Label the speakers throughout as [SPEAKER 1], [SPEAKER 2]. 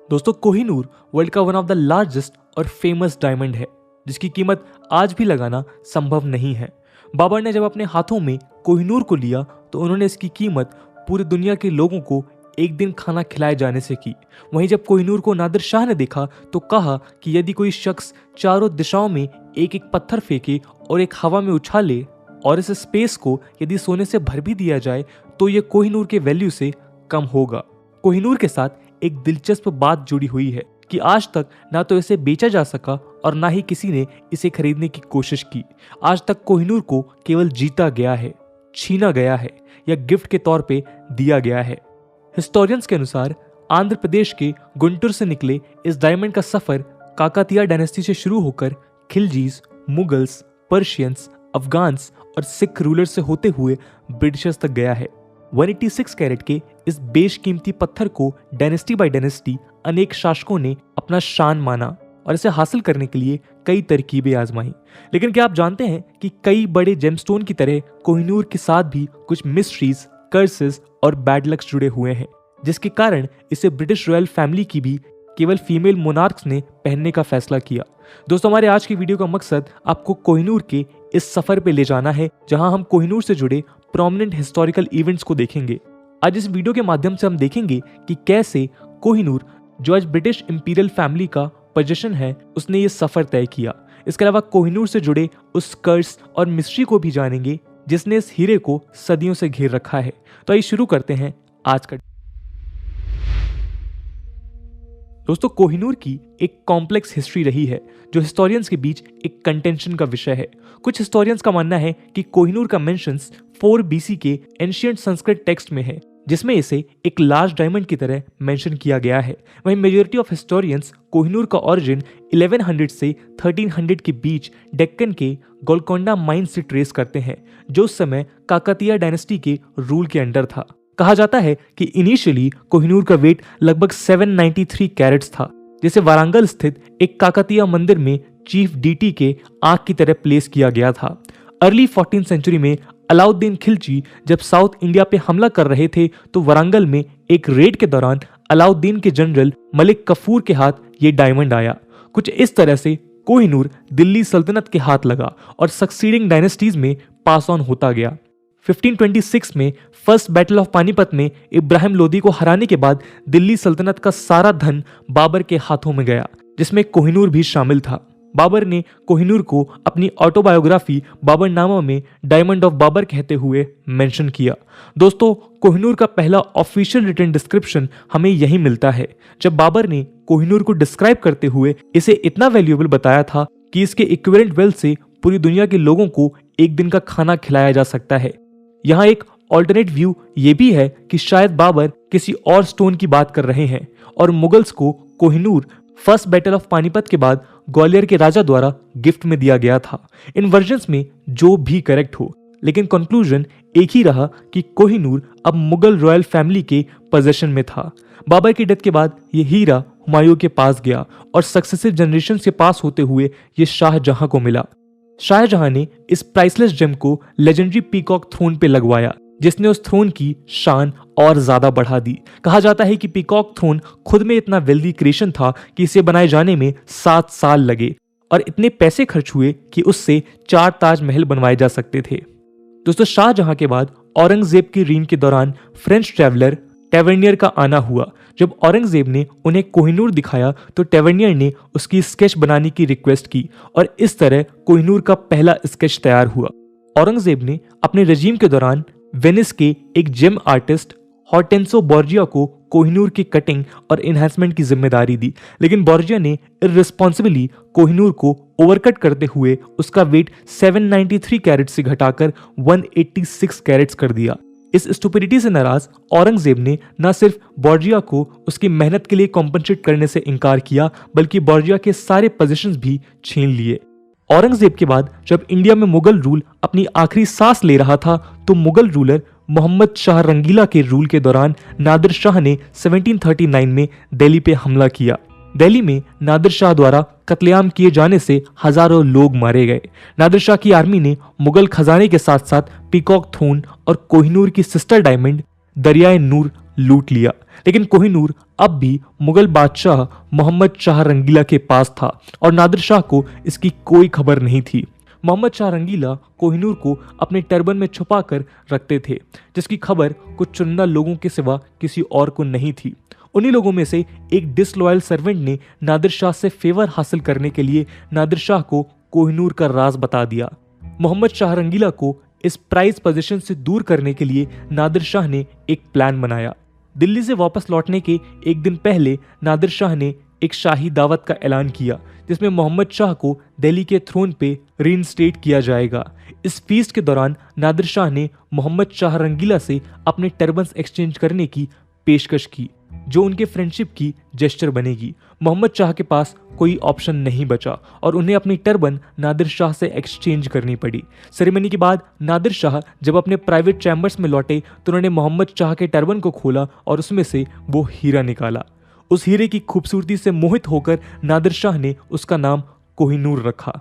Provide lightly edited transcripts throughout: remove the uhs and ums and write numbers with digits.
[SPEAKER 1] दोस्तों कोहिनूर वर्ल्ड का one of the largest और फेमस डायमंड है जिसकी कीमत आज भी लगाना संभव नहीं है। बाबर ने जब अपने हाथों में कोहिनूर को लिया तो उन्होंने इसकी कीमत पूरी दुनिया के लोगों को एक दिन खाना खिलाए जाने से की। वहीं जब कोहिनूर को नादिर शाह ने देखा तो कहा कि यदि कोई शख्स चारों दिशाओं में एक एक पत्थर फेंके और एक हवा में उछाले और इस स्पेस को यदि सोने से भर भी दिया जाए तो ये कोहिनूर के वैल्यू से कम होगा। कोहिनूर के साथ एक दिलचस्प बात जुड़ी हुई है कि आज तक ना तो इसे बेचा जा सका और ना ही किसी ने इसे खरीदने की कोशिश की। आज तक कोहिनूर को केवल जीता गया है, छीना गया है या गिफ्ट के तौर पे दिया गया है। हिस्टोरियंस के अनुसार आंध्र प्रदेश के गुंटूर से निकले इस डायमंड का सफर काकातिया डायनेस्टी से शुरू होकर खिलजीज, मुगल्स, पर्शियंस, अफगान्स और सिख रूलर से होते हुए ब्रिटिशर्स तक गया है। 186 कैरेट के इस बेशकीमती पत्थर को डायनेस्टी बाय डायनेस्टी अनेक शासकों ने अपना शान माना और इसे हासिल करने के लिए कई तरकीबें आजमाई। लेकिन क्या आप जानते हैं कि कई बड़े जेमस्टोन की तरह कोहिनूर के साथ भी कुछ मिस्ट्रीज, कर्सेस और बैड लक्स जुड़े हुए हैं, जिसके कारण इसे ब्रिटिश रॉयल फैमिली की भी केवल फीमेल मोनार्क्स ने पहनने का फैसला किया। दोस्तों हमारे आज की वीडियो का मकसद आपको कोहिनूर के इस सफर पे ले जाना है जहां हम कोहिनूर से जुड़े प्रोमिनेंट हिस्टोरिकल इवेंट्स को देखेंगे। आज इस वीडियो के माध्यम से हम देखेंगे कि कैसे कोहिनूर, जो आज ब्रिटिश इंपीरियल फैमिली का पोजीशन है, उसने ये सफर तय किया। इसके अलावा कोहिनूर से जुड़े उस कर्स और मिस्ट्री को भी जानेंगे जिसने इस हीरे को सदियों से घेर रखा है। तो आइए शुरू करते हैं आज का। दोस्तों कोहिनूर की एक कॉम्प्लेक्स हिस्ट्री रही है जो हिस्टोरियंस के बीच एक कंटेंशन का विषय है। कुछ हिस्टोरियंस का मानना है कि कोहिनूर का मेंशंस 4 BC के एंशिएंट संस्कृत टेक्स्ट में है, जिसमें इसे एक लार्ज डायमंड की तरह मेंशन किया गया है। वहीं मेजॉरिटी ऑफ हिस्टोरियंस कोहिनूर का ओरिजिन 1100 से 1300 के बीच डेक्कन के गोलकोंडा माइन से ट्रेस करते हैं, जो उस समय काकातिया डायनेस्टी के रूल के अंडर था। कहा जाता है कि इनिशियली कोहिनूर का वेट लगभग 793 कैरेट्स था, जिसे वारंगल स्थित एक काकातिया मंदिर में चीफ डीटी के आंख की तरह प्लेस किया गया था। अर्ली 14th सेंचुरी में अलाउद्दीन खिलजी जब साउथ इंडिया पे हमला कर रहे थे तो वारंगल में एक रेड के दौरान अलाउद्दीन के जनरल मलिक कफूर के हाथ ये डायमंड आया। कुछ इस तरह से कोहिनूर दिल्ली सल्तनत के हाथ लगा और सक्सीडिंग डायनेस्टीज में पास ऑन होता गया। 1526 में फर्स्ट बैटल ऑफ पानीपत में इब्राहिम लोदी को हराने के बाद दिल्ली सल्तनत का सारा धन बाबर के हाथों में गया, जिसमें कोहिनूर भी शामिल था। बाबर ने कोहिनूर को अपनी ऑटोबायोग्राफी बाबरनामा में डायमंड ऑफ बाबर कहते हुए मेंशन किया। दोस्तों कोहिनूर का पहला ऑफिशियल रिटन डिस्क्रिप्शन हमें यही मिलता है, जब बाबर ने कोहिनूर को डिस्क्राइब करते हुए इसे इतना वैल्यूएबल बताया था कि इसके इक्विवेलेंट वेल्थ से पूरी दुनिया के लोगों को एक दिन का खाना खिलाया जा सकता है। यहाँ एक ऑल्टरनेट व्यू ये भी है कि शायद बाबर किसी और स्टोन की बात कर रहे हैं और मुगल्स को Kohinoor first battle of Panipat के बाद ग्वालियर के राजा द्वारा गिफ्ट में दिया गया था। इन वर्जन्स में जो भी करेक्ट हो, लेकिन कंक्लूजन एक ही रहा कि कोहिनूर अब मुगल रॉयल फैमिली के पोजीशन में था। बाबर की डेथ के बाद ये हीरा हुमायूं के पास गया और सक्सेसिव जनरेशन के पास होते हुए ये शाहजहां को मिला। शाहजहां ने इस प्राइसलेस जेम को लेजेंडरी पीकॉक थ्रोन पे लगवाया, जिसने उस थ्रोन की शान और ज्यादा बढ़ा दी। कहा जाता है कि पीकॉक थ्रोन खुद में इतना वेल्दी क्रिएशन था कि इसे बनाए जाने में 7 साल लगे और इतने पैसे खर्च हुए कि उससे 4 ताजमहल बनवाए जा सकते थे। दोस्तों शाहजहां के बाद औरंगजेब की रीन के दौरान फ्रेंच ट्रैवलर टेवर्नियर का आना हुआ। जब औरंगजेब ने उन्हें कोहिनूर दिखाया तो टेवर्नियर ने उसकी स्केच बनाने की रिक्वेस्ट की और इस तरह कोहिनूर का पहला स्केच तैयार हुआ। औरंगजेब ने अपने रजीम के दौरान वेनिस के एक जेम आर्टिस्ट हॉर्टेंसो बोर्जिया को कोहिनूर की कटिंग और एनहांसमेंट की जिम्मेदारी दी, लेकिन बोर्जिया ने इररिस्पॉन्सिबली कोहिनूर को ओवरकट करते हुए उसका वेट 793 कैरेट से घटाकर 186 कैरेट्स कर दिया। इस स्टुपिडिटी से नाराज औरंगजेब ने न सिर्फ बोर्जिया को उसकी मेहनत के लिए कॉम्पनसेट करने से इनकार किया, बल्कि बोर्जिया के सारे पोजीशंस भी छीन लिए। औरंगजेब के बाद जब इंडिया में मुगल रूल अपनी आखिरी सांस ले रहा था तो मुगल रूलर मोहम्मद शाह रंगीला के रूल के दौरान नादिर शाह ने 1739 में दिल्ली पे हमला किया। दिल्ली में नादिर शाह द्वारा कत्लेआम किए जाने से हजारों लोग मारे गए। नादिर शाह की आर्मी ने मुगल खजाने के साथ साथ पीकॉक थ्रोन और कोहिनूर की सिस्टर डायमंड दरियाए नूर लूट लिया। लेकिन कोहिनूर अब भी मुगल बादशाह मोहम्मद शाह रंगीला के पास था और नादिर शाह को इसकी कोई खबर नहीं थी। मोहम्मद शाह रंगीला कोहिनूर को अपने टर्बन में छुपा कर रखते थे, जिसकी खबर कुछ चुनिंदा लोगों के सिवा किसी और को नहीं थी। उन्हीं लोगों में से एक डिसलॉयल सर्वेंट ने नादिर शाह से फेवर हासिल करने के लिए नादिर शाह को कोहिनूर का राज बता दिया। मोहम्मद शाह रंगीला को इस प्राइज पोजीशन से दूर करने के लिए नादिर शाह ने एक प्लान बनाया। दिल्ली से वापस लौटने के एक दिन पहले नादिर शाह ने एक शाही दावत का ऐलान किया, जिसमें मोहम्मद शाह को दिल्ली के थ्रोन पे रीइंस्टेट किया जाएगा। इस फीस्ट के दौरान नादिर शाह ने मोहम्मद शाह रंगीला से अपने टर्बन्स एक्सचेंज करने की पेशकश की, जो उनके फ्रेंडशिप की जेस्चर बनेगी। मोहम्मद शाह के पास कोई ऑप्शन नहीं बचा और उन्हें अपनी टर्बन नादिर शाह से एक्सचेंज करनी पड़ी। सेरेमनी के बाद नादिर शाह जब अपने प्राइवेट चैम्बर्स में लौटे तो उन्होंने मोहम्मद शाह के टर्बन को खोला और उसमें से वो हीरा निकाला। उस हीरे की खूबसूरती से मोहित होकर नादिर शाह ने उसका नाम कोहिनूर रखा।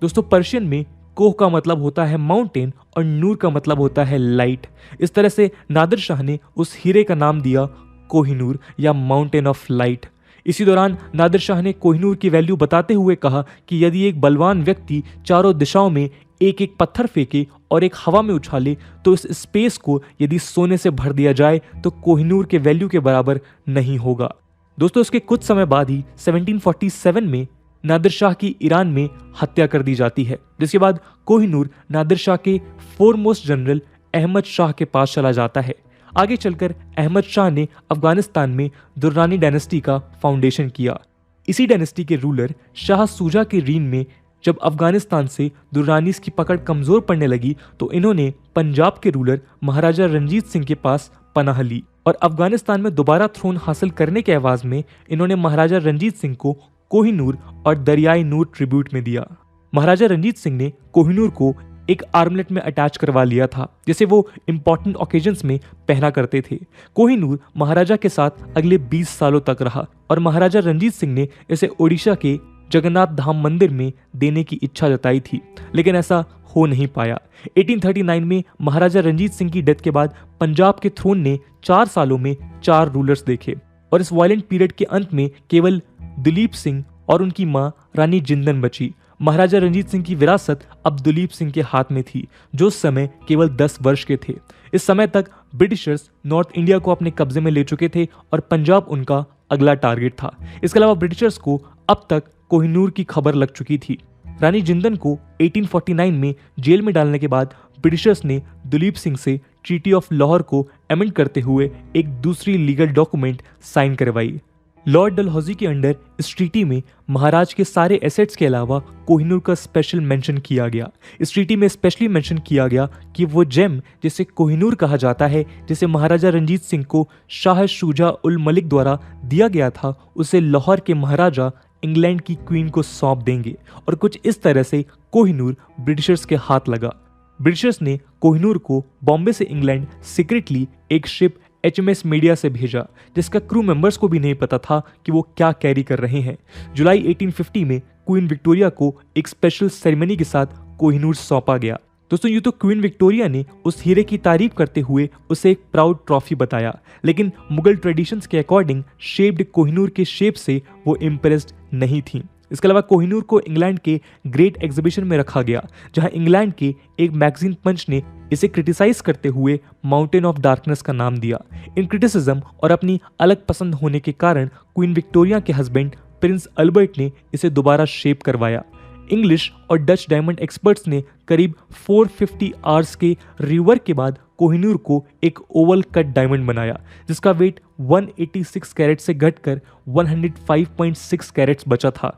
[SPEAKER 1] दोस्तों, पर्शियन में कोह का मतलब होता है माउंटेन और नूर का मतलब होता है लाइट। इस तरह से नादिर शाह ने उस हीरे का नाम दिया कोहिनूर या माउंटेन ऑफ लाइट। इसी दौरान नादिर शाह ने कोहिनूर की वैल्यू बताते हुए कहा कि यदि एक बलवान व्यक्ति चारों दिशाओं में एक एक पत्थर फेंके और एक हवा में उछाले तो इस स्पेस को यदि सोने से भर दिया जाए तो कोहिनूर के वैल्यू के बराबर नहीं होगा। दोस्तों, इसके कुछ समय बाद ही 1747 में नादिर शाह की ईरान में हत्या कर दी जाती है, जिसके बाद कोहिनूर नादिर शाह के फोरमोस्ट जनरल अहमद शाह के पास चला जाता है। आगे चलकर अहमद शाह ने अफगानिस्तान में दुर्रानी डायनेस्टी का फाउंडेशन किया। इसी डायनेस्टी के रूलर शाह सूजा के रीन में जब अफगानिस्तान से दुर्रानीस की पकड़ कमजोर पड़ने लगी तो इन्होंने पंजाब के रूलर महाराजा रंजीत सिंह के पास पनाह ली और अफगानिस्तान में दोबारा थ्रोन हासिल करने के एवज में इन्होंने महाराजा रंजीत सिंह को कोहिनूर और दरियाई नूर ट्रिब्यूट में दिया। महाराजा रंजीत सिंह ने कोहिनूर को एक आर्मलेट में अटैच करवा लिया था, जिसे वो इंपॉर्टेंट ओकेजन्स में पहना करते थे। कोहिनूर महाराजा के साथ अगले 20 सालों तक रहा और महाराजा रंजीत सिंह ने इसे ओडिशा के जगन्नाथ धाम मंदिर में देने की इच्छा जताई थी, लेकिन ऐसा हो नहीं पाया। 1839 में महाराजा रंजीत सिंह की डेथ के बाद पंजाब के थ्रोन ने 4 सालों में 4 रूलर्स देखे और इस वायलेंट पीरियड के अंत में केवल दुलीप सिंह और उनकी मां रानी जिंदन बची। महाराजा रंजीत सिंह की विरासत अब दुलीप सिंह के हाथ में थी, जो उस समय केवल 10 वर्ष के थे। इस समय तक ब्रिटिशर्स नॉर्थ इंडिया को अपने कब्जे में ले चुके थे और पंजाब उनका अगला टारगेट था। इसके अलावा ब्रिटिशर्स को अब तक कोहिनूर की खबर लग चुकी थी। रानी जिंदन को 1849 में जेल में डालने के बाद ब्रिटिशर्स ने दुलीप सिंह से ट्रीटी ऑफ लाहौर को अमेंड करते हुए एक दूसरी लीगल डॉक्यूमेंट साइन करवाई। लॉर्ड डलहौजी के अंडर इस ट्रीटी में महाराज के सारे एसेट्स के अलावा कोहिनूर का स्पेशल मेंशन किया गया। इस ट्रीटी में स्पेशली मेंशन किया गया कि वो जेम जिसे कोहिनूर कहा जाता है, जिसे महाराजा रंजीत सिंह को शाह शुजा उल मलिक द्वारा दिया गया था, उसे लाहौर के महाराजा इंग्लैंड की क्वीन को सौंप देंगे। और कुछ इस तरह से कोहिनूर ब्रिटिशर्स के हाथ लगा। ब्रिटिशर्स ने कोहिनूर को बॉम्बे से इंग्लैंड सीक्रेटली एक शिप HMS मीडिया से भेजा, जिसका क्रू मेंबर्स को भी नहीं पता था कि वो क्या कैरी कर रहे हैं। जुलाई 1850 में क्वीन विक्टोरिया को एक स्पेशल सेरेमनी के साथ कोहिनूर सौंपा गया। दोस्तों, यूं तो क्वीन विक्टोरिया ने उस हीरे की तारीफ करते हुए उसे एक प्राउड ट्रॉफी बताया, लेकिन मुगल ट्रेडिशंस के अकॉर्डिंग शेप्ड कोहिनूर के शेप से वो इम्प्रेस्ड नहीं थी। इसके अलावा कोहिनूर को इंग्लैंड के ग्रेट एग्जीबिशन में रखा गया, जहां इंग्लैंड के एक मैगजीन पंच ने इसे क्रिटिसाइज करते हुए माउंटेन ऑफ डार्कनेस का नाम दिया। इन क्रिटिसिज्म और अपनी अलग पसंद होने के कारण क्वीन विक्टोरिया के हस्बैंड प्रिंस अल्बर्ट ने इसे दोबारा शेप करवाया। इंग्लिश और डच डायमंड एक्सपर्ट्स ने करीब 450 आवर्स के रिवर्क के बाद कोहिनूर को एक ओवल कट डायमंड बनाया, जिसका वेट 186 कैरेट से घटकर 105.6 कैरेट्स बचा था।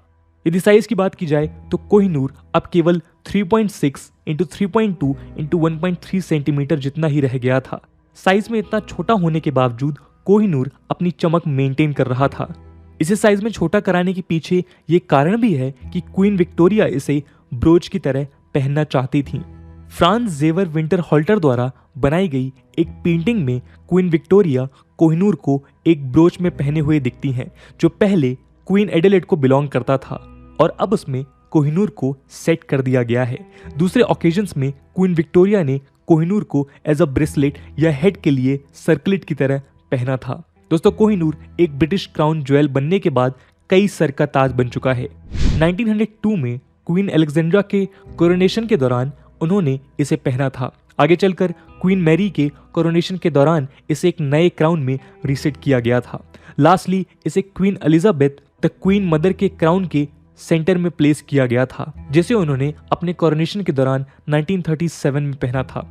[SPEAKER 1] यदि साइज की बात की जाए तो कोहिनूर अब केवल 3.6 इंटू 3.2 इंटू 1.3 सेंटीमीटर जितना ही रह गया था। साइज में इतना छोटा होने के बावजूद कोहिनूर अपनी चमक मेंटेन कर रहा था। इसे साइज में छोटा कराने के पीछे ये कारण भी है कि क्वीन विक्टोरिया इसे ब्रोच की तरह पहनना चाहती थी। फ्रांस जेवर विंटर हॉल्टर द्वारा बनाई गई एक पेंटिंग में क्वीन विक्टोरिया कोहिनूर को एक ब्रोच में पहने हुए दिखती हैं, जो पहले क्वीन एडिलेड को बिलोंग करता था और अब उसमें कोहिनूर को सेट कर दिया गया है। दूसरे ओकेजन्स में क्वीन विक्टोरिया ने कोहिनूर को एज अ ब्रेसलेट या हेड के लिए सर्कलेट की तरह पहना था। दोस्तों, कोहिनूर एक ब्रिटिश क्राउन ज्वेल बनने के बाद कई सर का ताज बन चुका है। 1902 में क्वीन अलेक्जेंड्रा के कोरोनेशन के दौरान उन्होंने इसे पहना था। आगे चलकर क्वीन मैरी के कोरोनेशन के दौरान इसे एक नए क्राउन में रीसेट किया गया था। लास्टली इसे queen Elizabeth the queen mother के क्राउन के सेंटर में प्लेस किया गया था, जिसे उन्होंने अपने कोरोनेशन के दौरान 1937 में पहना था।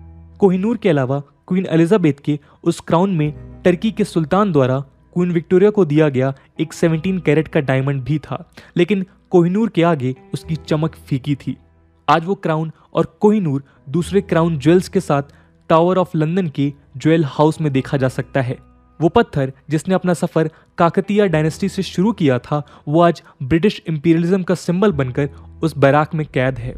[SPEAKER 1] कोहिनूर के अलावा क्वीन एलिजाबेथ के उस क्राउन में टर्की के सुल्तान द्वारा क्वीन विक्टोरिया को दिया गया एक 17 कैरेट का डायमंड भी था, लेकिन कोहिनूर के आगे उसकी चमक फीकी थी। आज वो क्राउन और कोहिनूर दूसरे क्राउन ज्वेल्स के साथ टावर ऑफ लंदन के ज्वेल हाउस में देखा जा सकता है। वो पत्थर जिसने अपना सफर काकतीय डायनेस्टी से शुरू किया था, वो आज ब्रिटिश इंपीरियलिज्म का सिंबल बनकर उस बैराक में कैद है।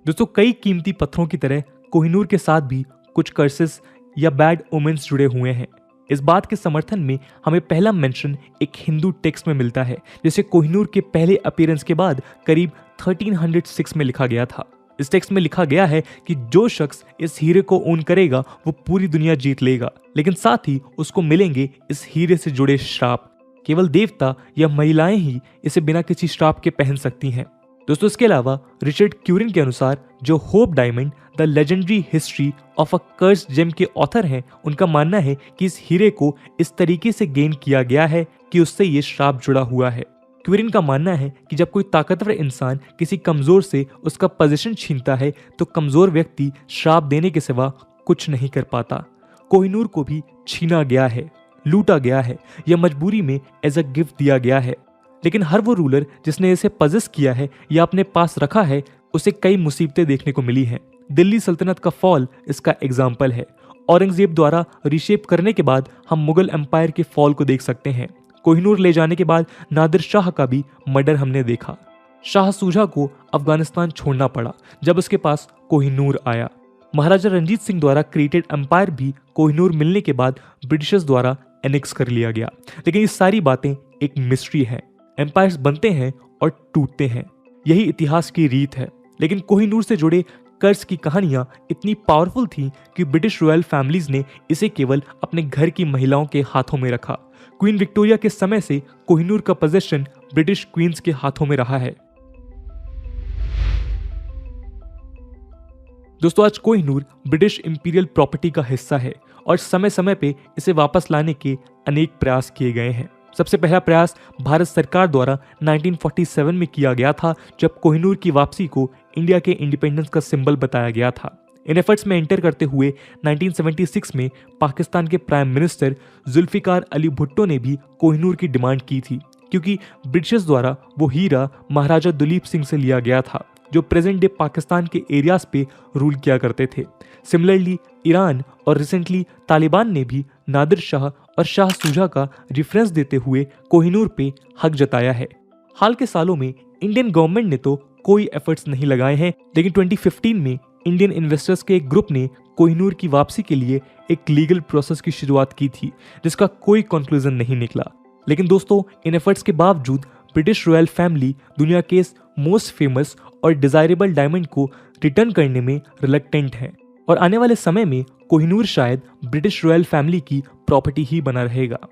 [SPEAKER 1] दोस्तों, कई कीमती पत्थरों की तरह कोहिनूर के साथ भी कुछ कर्सेस या बैड ओमेंस जुड़े हुए हैं। इस बात के समर्थन में हमें पहला मेंशन एक हिंदू टेक्स्ट में मिलता है, जिसे कोहिनूर के पहले अपीयरेंस के बाद करीब 1306 में लिखा गया था। इस टेक्स्ट में लिखा गया है कि जो शख्स इस हीरे को ओन करेगा वो पूरी दुनिया जीत लेगा, लेकिन साथ ही उसको मिलेंगे इस हीरे से जुड़े श्राप। केवल देवता या महिलाएं ही इसे बिना किसी श्राप के पहन सकती हैं। दोस्तों, इसके अलावा रिचर्ड क्यूरिन के अनुसार, जो Hope Diamond the legendary history of a cursed gem के ऑथर हैं, उनका मानना है कि इस हीरे को इस तरीके से गेन किया गया है कि उससे ये श्राप जुड़ा हुआ है। क्यूरिन का मानना है कि जब कोई ताकतवर इंसान किसी कमजोर से उसका पोजीशन छीनता है तो कमजोर व्यक्ति श्राप देने के सिवा कुछ नहीं कर पाता। कोहिनूर को भी छीना गया है, लूटा गया है या मजबूरी में एज अ गिफ्ट दिया गया है, लेकिन हर वो रूलर जिसने इसे पजेस किया है या अपने पास रखा है, उसे कई मुसीबतें देखने को मिली हैं। दिल्ली सल्तनत का फॉल इसका एग्जाम्पल है। औरंगजेब द्वारा रिशेप करने के बाद हम मुगल एम्पायर के फॉल को देख सकते हैं। कोहिनूर ले जाने के बाद नादिर शाह का भी मर्डर हमने देखा। शाह सूजा को अफगानिस्तान छोड़ना पड़ा जब उसके पास कोहिनूर आया। महाराजा रंजीत सिंह द्वारा क्रिएटेड एम्पायर भी कोहिनूर मिलने के बाद ब्रिटिशर्स द्वारा एनेक्स कर लिया गया। लेकिन ये सारी बातें एक मिस्ट्री है। एम्पायर्स बनते हैं और टूटते हैं, यही इतिहास की रीत है। लेकिन कोहिनूर से जुड़े कर्ज की कहानियां इतनी पावरफुल थी कि ब्रिटिश रॉयल फैमिलीज ने इसे केवल अपने घर की महिलाओं के हाथों में रखा। क्वीन विक्टोरिया के समय से कोहिनूर का पोजीशन ब्रिटिश क्वींस के हाथों में रहा है। दोस्तों, आज कोहिनूर ब्रिटिश इंपीरियल प्रॉपर्टी का हिस्सा है और समय समय पे इसे वापस लाने के अनेक प्रयास किए गए हैं। सबसे पहला प्रयास भारत सरकार द्वारा 1947 में किया गया था, जब कोहिनूर की वापसी को इंडिया के इंडिपेंडेंस का सिंबल बताया गया था। इन एफर्ट्स में एंटर करते हुए 1976 में पाकिस्तान के प्राइम मिनिस्टर जुल्फिकार अली भुट्टो ने भी कोहिनूर की डिमांड की थी, क्योंकि ब्रिटिशर्स द्वारा वो हीरा महाराजा दुलीप सिंह से लिया गया था, जो प्रेजेंट डे पाकिस्तान के एरियाज पे रूल किया करते थे। सिमिलरली ईरान और रिसेंटली तालिबान ने भी नादिर शाह और शाह सूजा का रेफरेंस देते हुए कोहिनूर पे हक जताया है। हाल के सालों में इंडियन गवर्नमेंट ने तो कोई एफर्ट्स नहीं लगाए हैं, लेकिन 2015 में इंडियन इन्वेस्टर्स के एक ग्रुप ने कोहिनूर की वापसी के लिए एक लीगल प्रोसेस की शुरुआत की थी, जिसका कोई कंक्लूजन नहीं निकला। लेकिन दोस्तों, इन एफर्ट्स के बावजूद ब्रिटिश रॉयल फैमिली दुनिया के मोस्ट फेमस और डिजायरेबल डायमंड को रिटर्न करने में रिलक्टेंट है और आने वाले समय में कोहिनूर शायद ब्रिटिश रॉयल फैमिली की प्रॉपर्टी ही बना रहेगा।